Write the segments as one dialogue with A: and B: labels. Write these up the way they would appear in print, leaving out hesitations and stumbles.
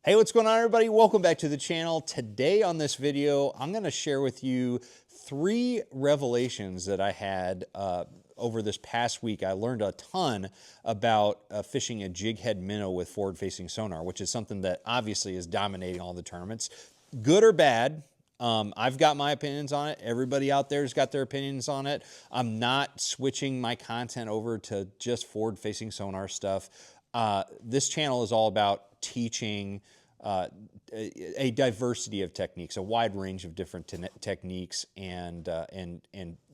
A: Hey, what's going on, everybody? Welcome back to the channel. Today on this video, I'm going to share with you 3 revelations that I had over this past week. I learned a ton about fishing a jig head minnow with forward-facing sonar, which is something that obviously is dominating all the tournaments. Good or bad, I've got my opinions on it. Everybody out there's got their opinions on it. I'm not switching my content over to just forward-facing sonar stuff. This channel is all about teaching a diversity of techniques, a wide range of different techniques and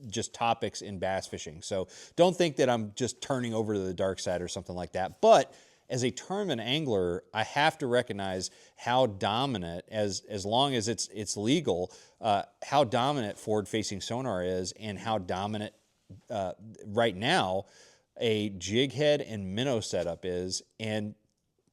A: just topics in bass fishing. So don't think that I'm just turning over to the dark side or something like that. But as a tournament angler, I have to recognize how dominant, as long as it's legal, how dominant forward-facing sonar is, and how dominant right now a jig head and minnow setup is. And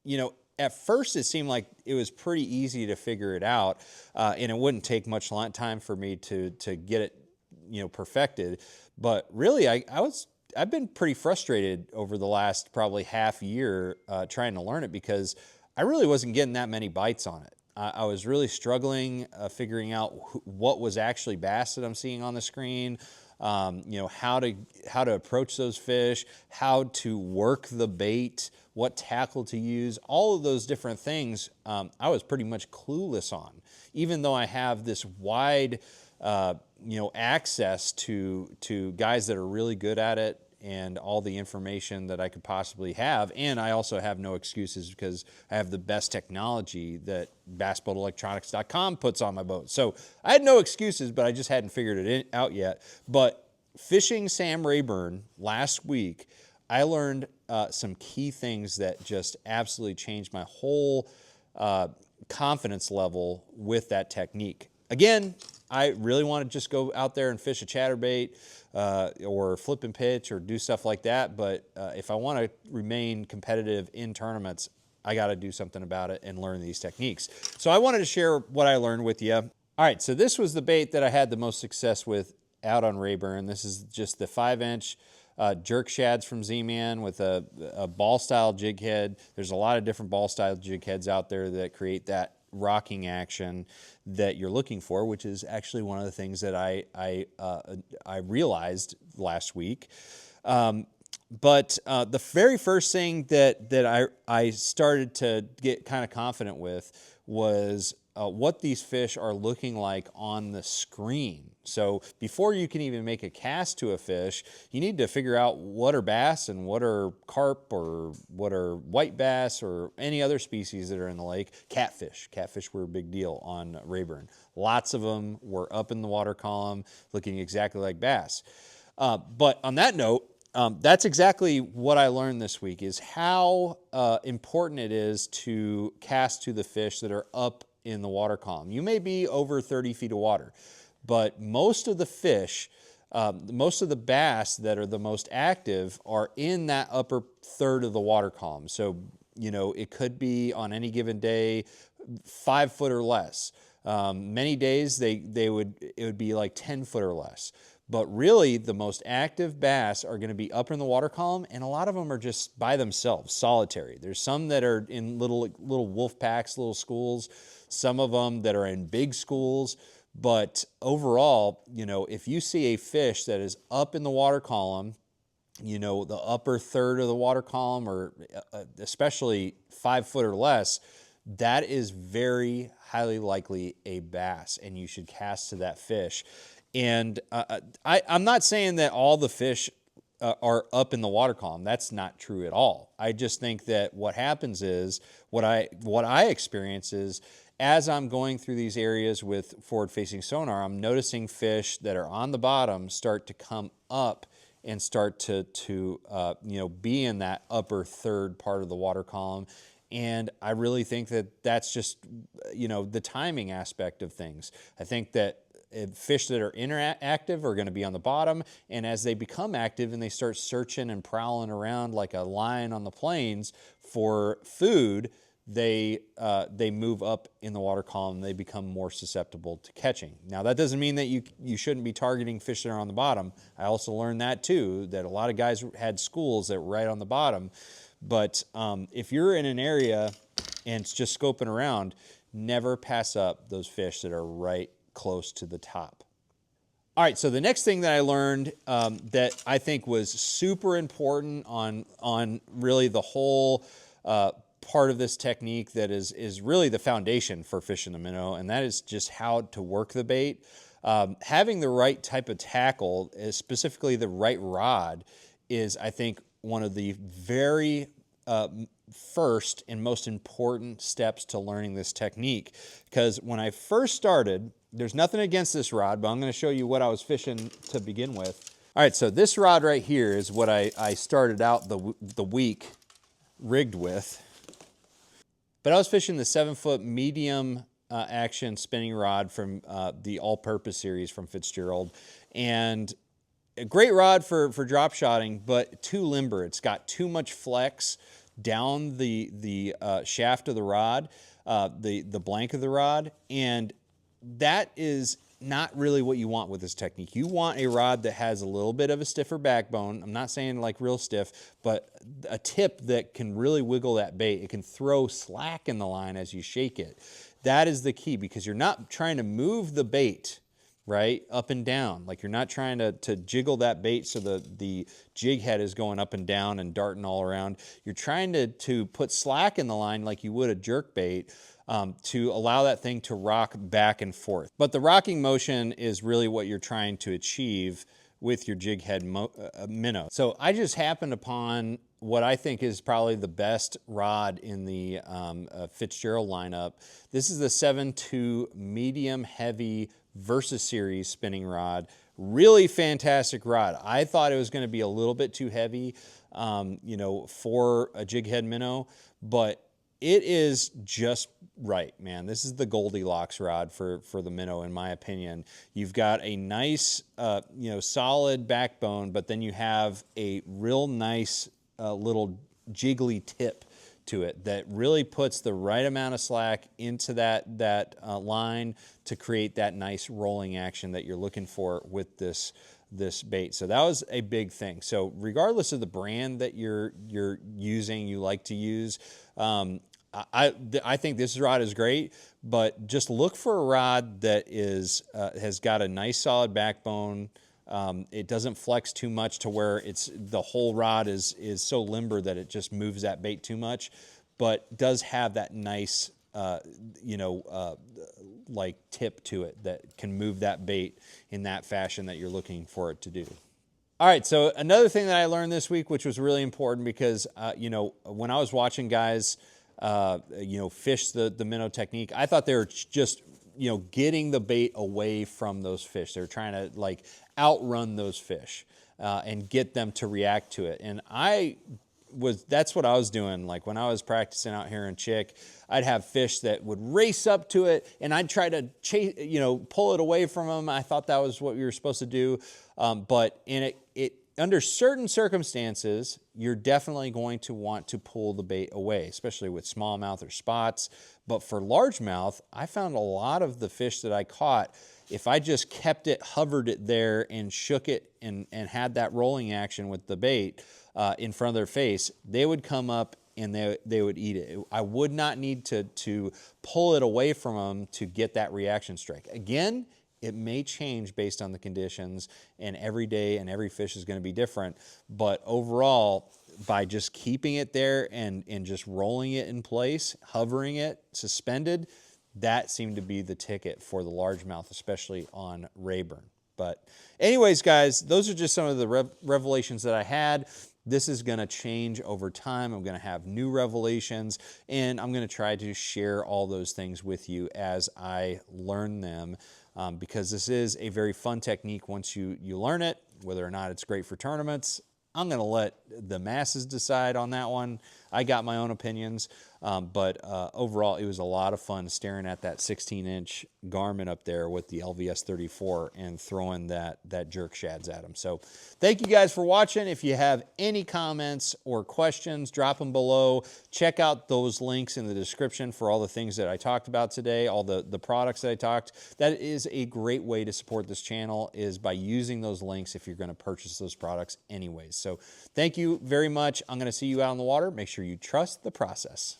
A: you know, at first it seemed like it was pretty easy to figure it out, and it wouldn't take much time for me to get it, perfected. But really, I've been pretty frustrated over the last probably half year trying to learn it, because I really wasn't getting that many bites on it. I was really struggling figuring out what was actually bass that I'm seeing on the screen. How to approach those fish, how to work the bait, what tackle to use, all of those different things. I was pretty much clueless on, even though I have this wide, access to guys that are really good at it, and all the information that I could possibly have. And I also have no excuses, because I have the best technology that bassboatelectronics.com puts on my boat. So I had no excuses, but I just hadn't figured it out yet. But fishing Sam Rayburn last week, I learned some key things that just absolutely changed my whole confidence level with that technique. Again, I really want to just go out there and fish a chatterbait or flip and pitch or do stuff like that. But if I want to remain competitive in tournaments, I got to do something about it and learn these techniques. So I wanted to share what I learned with you. All right, so this was the bait that I had the most success with out on Rayburn. This is just the 5-inch jerk shads from Z-Man with a ball-style jig head. There's a lot of different ball-style jig heads out there that create that rocking action that you're looking for, which is actually one of the things that I realized last week. But the very first thing that I started to get kind of confident with was what these fish are looking like on the screen. So before you can even make a cast to a fish, you need to figure out what are bass and what are carp or what are white bass or any other species that are in the lake. Catfish. Catfish were a big deal on Rayburn. Lots of them were up in the water column looking exactly like bass. But on that note, that's exactly what I learned this week, is how important it is to cast to the fish that are up in the water column. You may be over 30 feet of water, but most of the fish, most of the bass that are the most active are in that upper third of the water column. So, it could be on any given day 5 foot or less. Many days it would be like 10 foot or less. But really, the most active bass are going to be up in the water column, and a lot of them are just by themselves, solitary. There's some that are in little wolf packs, little schools, some of them that are in big schools. But overall, if you see a fish that is up in the water column, the upper third of the water column, or especially 5 foot or less, that is very highly likely a bass, and you should cast to that fish. And I'm not saying that all the fish are up in the water column. That's not true at all. I just think that what happens is, what I experience is, as I'm going through these areas with forward-facing sonar, I'm noticing fish that are on the bottom start to come up and start to be in that upper third part of the water column. And I really think that that's just, the timing aspect of things. I think that fish that are interactive are going to be on the bottom, and as they become active and they start searching and prowling around like a lion on the plains for food, they move up in the water column. They become more susceptible to catching. Now, that doesn't mean that you shouldn't be targeting fish that are on the bottom. I also learned that too, that a lot of guys had schools that were right on the bottom. But if you're in an area and it's just scoping around, never pass up those fish that are right close to the top. All right, so the next thing that I learned that I think was super important on really the whole part of this technique that is really the foundation for fishing the minnow, and that is just how to work the bait. Having the right type of tackle, specifically the right rod, is, I think, one of the very first and most important steps to learning this technique. Because when I first started, there's nothing against this rod, but I'm going to show you what I was fishing to begin with. All right, so this rod right here is what I started out the week rigged with. But I was fishing the 7-foot medium action spinning rod from the all-purpose series from Fitzgerald. And a great rod for drop shotting, but too limber. It's got too much flex down the shaft of the rod, the blank of the rod, and that is not really what you want with this technique. You want a rod that has a little bit of a stiffer backbone. I'm not saying like real stiff, but a tip that can really wiggle that bait. It can throw slack in the line as you shake it. That is the key, because you're not trying to move the bait, right, up and down. Like, you're not trying to jiggle that bait so the jig head is going up and down and darting all around. You're trying to put slack in the line like you would a jerk bait, to allow that thing to rock back and forth. But the rocking motion is really what you're trying to achieve with your jig head minnow. So I just happened upon what I think is probably the best rod in the Fitzgerald lineup. This is the 7.2 medium heavy Versa series spinning rod. Really fantastic rod. I thought it was going to be a little bit too heavy, you know, for a jig head minnow, but it is just right, man. This is the Goldilocks rod for the minnow, in my opinion. You've got a nice, you know, solid backbone, but then you have a real nice little jiggly tip to it that really puts the right amount of slack into that line to create that nice rolling action that you're looking for with this bait. So that was a big thing. So regardless of the brand that you're using, you like to use, I think this rod is great, but just look for a rod that has got a nice solid backbone. It doesn't flex too much to where the whole rod is so limber that it just moves that bait too much, but does have that nice, you know, like tip to it that can move that bait in that fashion that you're looking for it to do. All right, so another thing that I learned this week, which was really important, because, you know, when I was watching guys, you know, fish the minnow technique, I thought they were just, you know, getting the bait away from those fish. They're trying to like outrun those fish and get them to react to it. And that's what I was doing. Like, when I was practicing out here in Chick, I'd have fish that would race up to it, and I'd try to chase, you know, pull it away from them. I thought that was what we were supposed to do. But under certain circumstances, you're definitely going to want to pull the bait away, especially with smallmouth or spots. But for largemouth, I found a lot of the fish that I caught, if I just kept it, hovered it there, and shook it and had that rolling action with the bait in front of their face, they would come up and they would eat it. I would not need to pull it away from them to get that reaction strike. Again, it may change based on the conditions, and every day and every fish is going to be different. But overall, by just keeping it there and just rolling it in place, hovering it, suspended, that seemed to be the ticket for the largemouth, especially on Rayburn. But anyways, guys, those are just some of the revelations that I had. This is going to change over time. I'm going to have new revelations, and I'm going to try to share all those things with you as I learn them, because this is a very fun technique once you learn it. Whether or not it's great for tournaments, I'm going to let the masses decide on that one. I got my own opinions, but overall, it was a lot of fun staring at that 16-inch Garmin up there with the LVS 34 and throwing that jerk shads at them. So thank you guys for watching. If you have any comments or questions, drop them below. Check out those links in the description for all the things that I talked about today, all the products that I talked. That is a great way to support this channel, is by using those links if you're going to purchase those products anyways. So thank you very much. I'm going to see you out on the water. Make sure you trust the process.